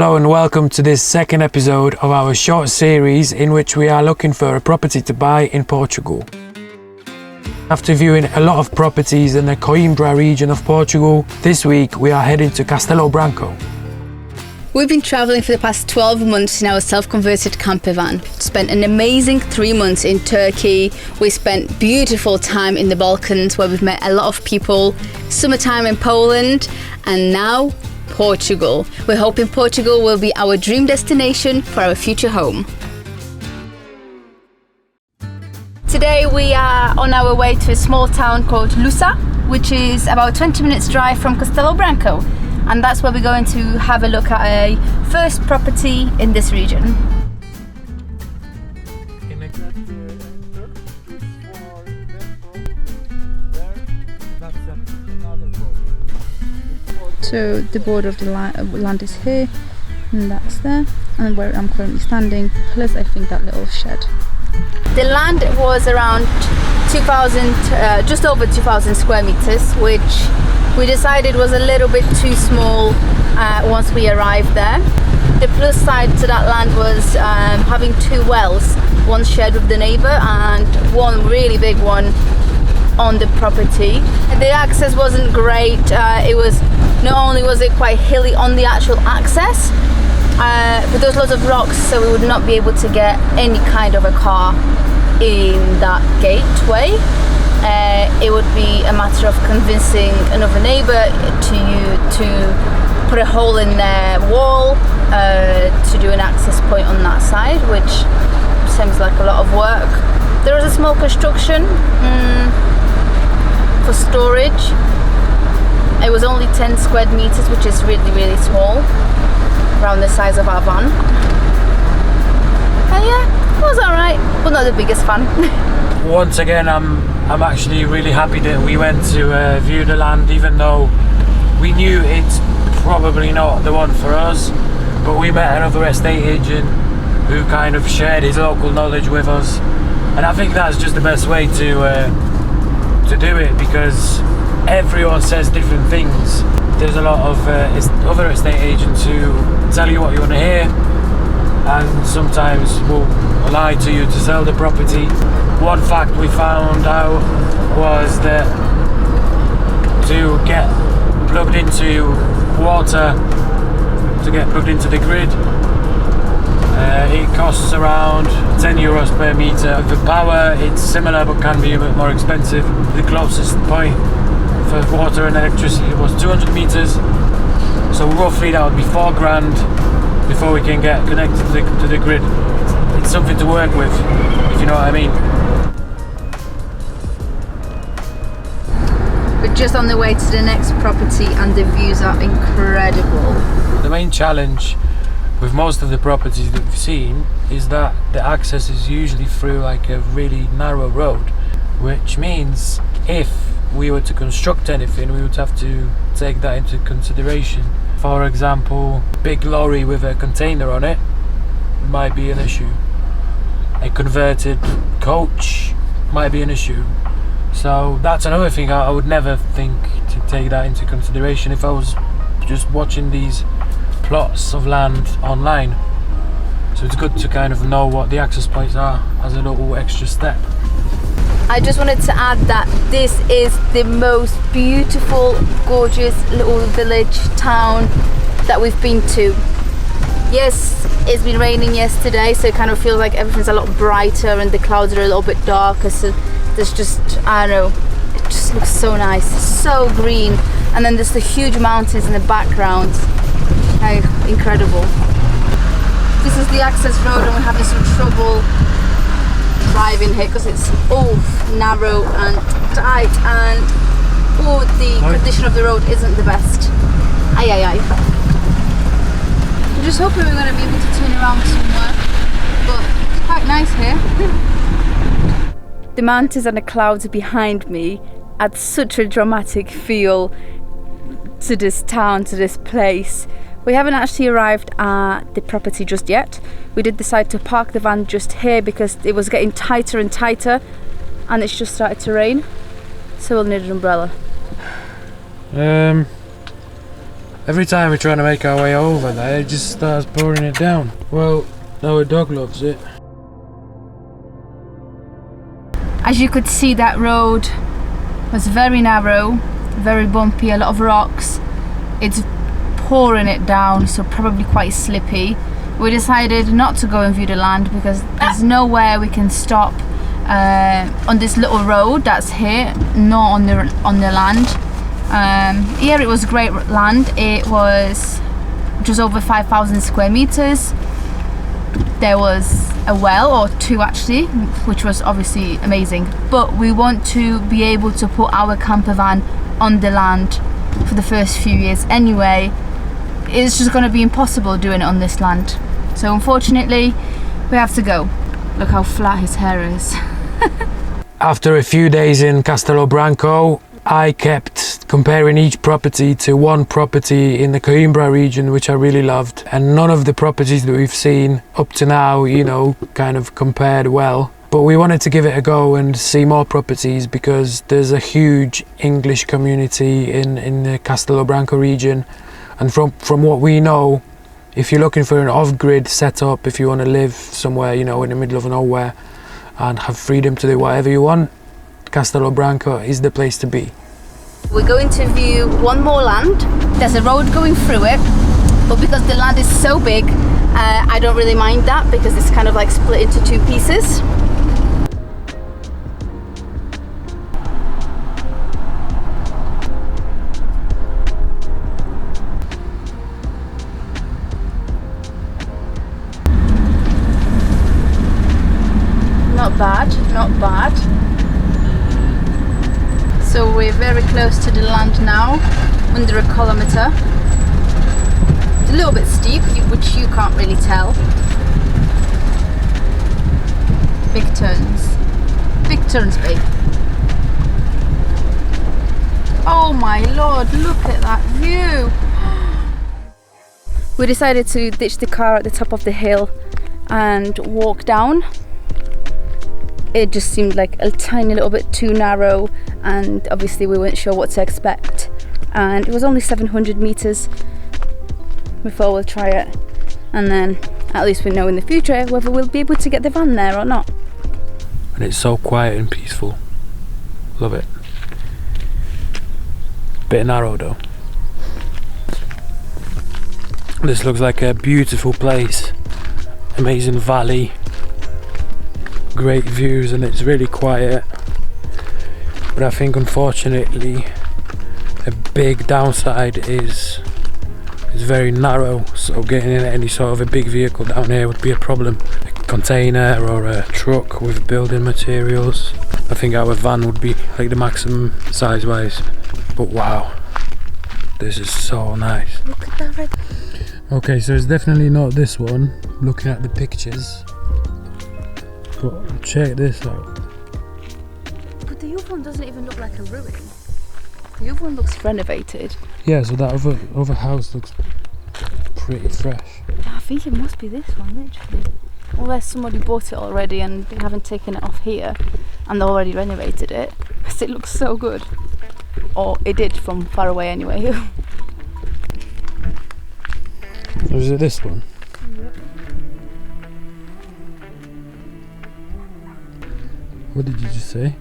Hello and welcome to this second episode of our short series in which we are looking for a property to buy in Portugal. After viewing a lot of properties in the Coimbra region of Portugal, this week we are heading to Castelo Branco. We've been travelling for the past 12 months in our self-converted camper van. Spent an amazing 3 months in Turkey. We spent beautiful time in the Balkans where we've met a lot of people, summertime in Poland, and now Portugal. We're hoping Portugal will be our dream destination for our future home. Today we are on our way to a small town called Lusa, which is about 20 minutes drive from Castelo Branco. And that's where we're going to have a look at a first property in this region. So the border of the land is here, and that's there, and where I'm currently standing, plus I think that little shed. The land was around 2,000, just over 2,000 square meters, which we decided was a little bit too small once we arrived there. The plus side to that land was having 2 wells, one shared with the neighbour and one really big one on the property. The access wasn't great. It was not only was it quite hilly on the actual access, but there was lots of rocks, so we would not be able to get any kind of a car in that gateway. It would be a matter of convincing another neighbour to put a hole in their wall to do an access point on that side, which seems like a lot of work. There was a small construction for storage. It was only 10 square meters, which is really small, around the size of our van. And yeah, it was alright, but not the biggest fan. Once again, I'm actually really happy that we went to view the land, even though we knew it's probably not the one for us. But we met another estate agent who kind of shared his local knowledge with us, and I think that's just the best way to do it, because everyone says different things. There's a lot of other estate agents who tell you what you want to hear, and sometimes will lie to you to sell the property. One fact we found out was that to get plugged into water, to get plugged into the grid, it costs around 10 euros per meter. The power, it's similar but can be a bit more expensive. The closest point for water and electricity was 200 meters, so roughly that would be 4 grand before we can get connected to the grid. It's something to work with, if you know what I mean. We're just on the way to the next property and the views are incredible. The main challenge with most of the properties that we've seen is that the access is usually through like a really narrow road, which means if we were to construct anything, we would have to take that into consideration. For example, a big lorry with a container on it might be an issue. A converted coach might be an issue. So that's another thing I would never think to take that into consideration if I was just watching these plots of land online. So it's good to kind of know what the access points are as a little extra step. I just wanted to add that this is the most beautiful, gorgeous little village town that we've been to. Yes, it's been raining yesterday, so it kind of feels like everything's a lot brighter and the clouds are a little bit darker, so there's just, I don't know, it just looks so nice, so green, and then there's the huge mountains in the background. Incredible. This is the access road and we're having some trouble driving here because it's narrow and tight, and the condition of the road isn't the best. I'm just hoping we're going to be able to turn around somewhere, but it's quite nice here. The mountains and the clouds behind me add such a dramatic feel to this town, to this place. We haven't actually arrived at the property just yet. We did decide to park the van just here because it was getting tighter and tighter and it's just started to rain, so we'll need an umbrella. Every time we're trying to make our way over there, it just starts pouring it down. Well, our dog loves it. As you could see, that road was very narrow, very bumpy, a lot of rocks. It's pouring it down, so probably quite slippy. We decided not to go and view the land because there's nowhere we can stop on this little road that's here, not on the land. Here it was great land. It was just over 5,000 square meters. There was a well, or two actually, which was obviously amazing. But we want to be able to put our camper van on the land for the first few years anyway. It's just going to be impossible doing it on this land. So unfortunately, we have to go. Look how flat his hair is. After a few days in Castelo Branco, I kept comparing each property to one property in the Coimbra region, which I really loved. And none of the properties that we've seen up to now, you know, kind of compared well. But we wanted to give it a go and see more properties because there's a huge English community in the Castelo Branco region. And from what we know, if you're looking for an off-grid setup, if you want to live somewhere, you know, in the middle of nowhere and have freedom to do whatever you want, Castelo Branco is the place to be. We're going to view one more land. There's a road going through it, but because the land is so big, I don't really mind that because it's kind of like split into two pieces. Not bad, not bad. So we're very close to the land now, under a kilometre. It's a little bit steep, which you can't really tell. Big turns, babe. Oh my lord, look at that view. We decided to ditch the car at the top of the hill and walk down. It just seemed like a tiny little bit too narrow, and obviously we weren't sure what to expect. And it was only 700 meters. We thought we'll try it, and then at least we know in the future whether we'll be able to get the van there or not. And it's so quiet and peaceful. Love it. Bit narrow though. This looks like a beautiful place. Amazing valley. Great views, and it's really quiet. But I think unfortunately a big downside is it's very narrow, so getting in any sort of a big vehicle down here would be a problem. A container or a truck with building materials. I think our van would be like the maximum size wise. But wow, this is so nice. Look at that red. Okay, so it's definitely not this one, looking at the pictures. But check this out. But the other one doesn't even look like a ruin. The other one looks renovated. Yeah, so that other house looks pretty fresh. I think it must be this one, literally. Unless somebody bought it already and they haven't taken it off here and they already renovated it. Because it looks so good. Or it did from far away anyway. Or is it this one? Yep. What did you just say?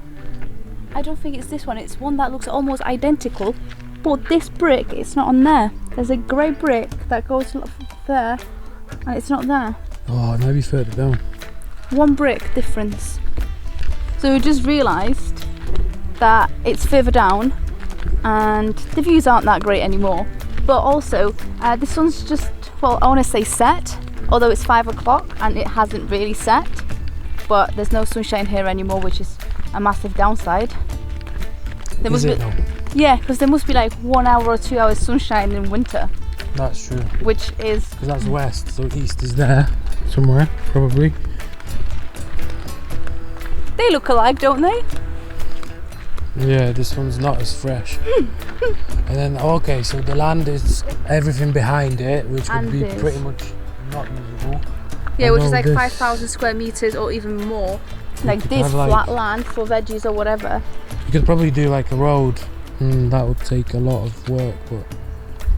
I don't think it's this one. It's one that looks almost identical. But this brick, it's not on there. There's a grey brick that goes there and it's not there. Oh, it might be further down. One brick difference. So we just realised that it's further down and the views aren't that great anymore. But also, this one's just, well, I want to say set, although it's 5 o'clock and it hasn't really set. But there's no sunshine here anymore, which is a massive downside. There Is must it be, though? yeah, because there must be like 1 hour or 2 hours sunshine in winter. That's true. Which is... Because that's west, so east is there somewhere, probably. They look alike, don't they? Yeah, this one's not as fresh. And then, okay, so the land is everything behind it, which would And be this. pretty much not usable. Yeah, which is Although like this- 5,000 square meters or even more. Like could this have, like- flat land for veggies or whatever. You could probably do like a road. That would take a lot of work, but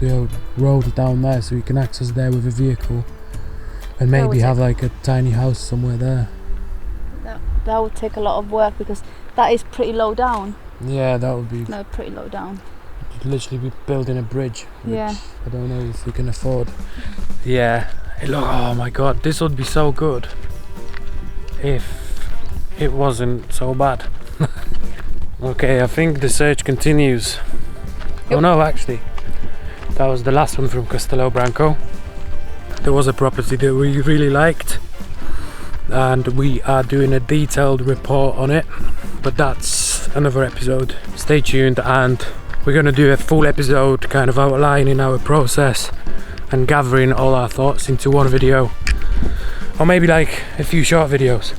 the road down there, so you can access there with a vehicle, and maybe have like a tiny house somewhere there. That would take a lot of work because that is pretty low down. Yeah, that would be. No, pretty low down. You'd literally be building a bridge, which Yeah. I don't know if we can afford. Yeah, look, oh my god, this would be so good if it wasn't so bad. Okay, I think the search continues. Yep. Oh no, actually, that was the last one from Castelo Branco. There was a property that we really liked, and we are doing a detailed report on it, but that's another episode. Stay tuned, and we're going to do a full episode kind of outlining our process and gathering all our thoughts into one video, or maybe like a few short videos,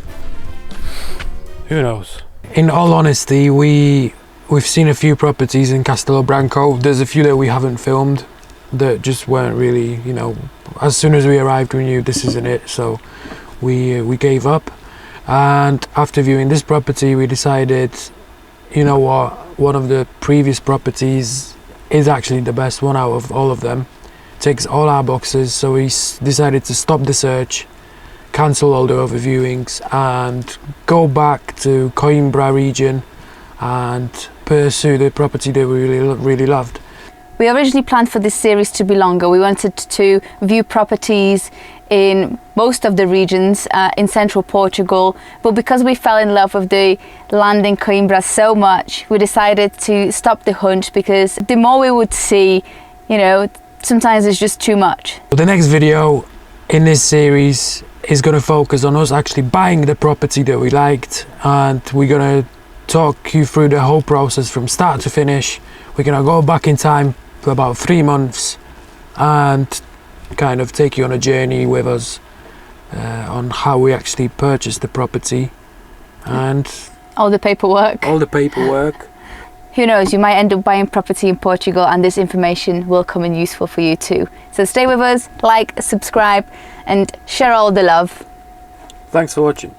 who knows. In all honesty, we've seen a few properties in Castelo Branco. There's a few that we haven't filmed that just weren't really, you know, as soon as we arrived we knew this isn't it, so we gave up. And after viewing this property, we decided, you know what, one of the previous properties is actually the best one out of all of them. Ticks all our boxes, so we decided to stop the search, cancel all the other viewings, and go back to Coimbra region and pursue the property that we really loved. We originally planned for this series to be longer. We wanted to view properties in most of the regions in central Portugal, but because we fell in love with the land in Coimbra so much, we decided to stop the hunt, because the more we would see, you know, sometimes it's just too much. The next video in this series is going to focus on us actually buying the property that we liked, and we're going to talk you through the whole process from start to finish. We're going to go back in time for about 3 months and kind of take you on a journey with us on how we actually purchased the property and all the paperwork. Who knows, you might end up buying property in Portugal, and this information will come in useful for you too. So stay with us, like, subscribe, and share all the love. Thanks for watching.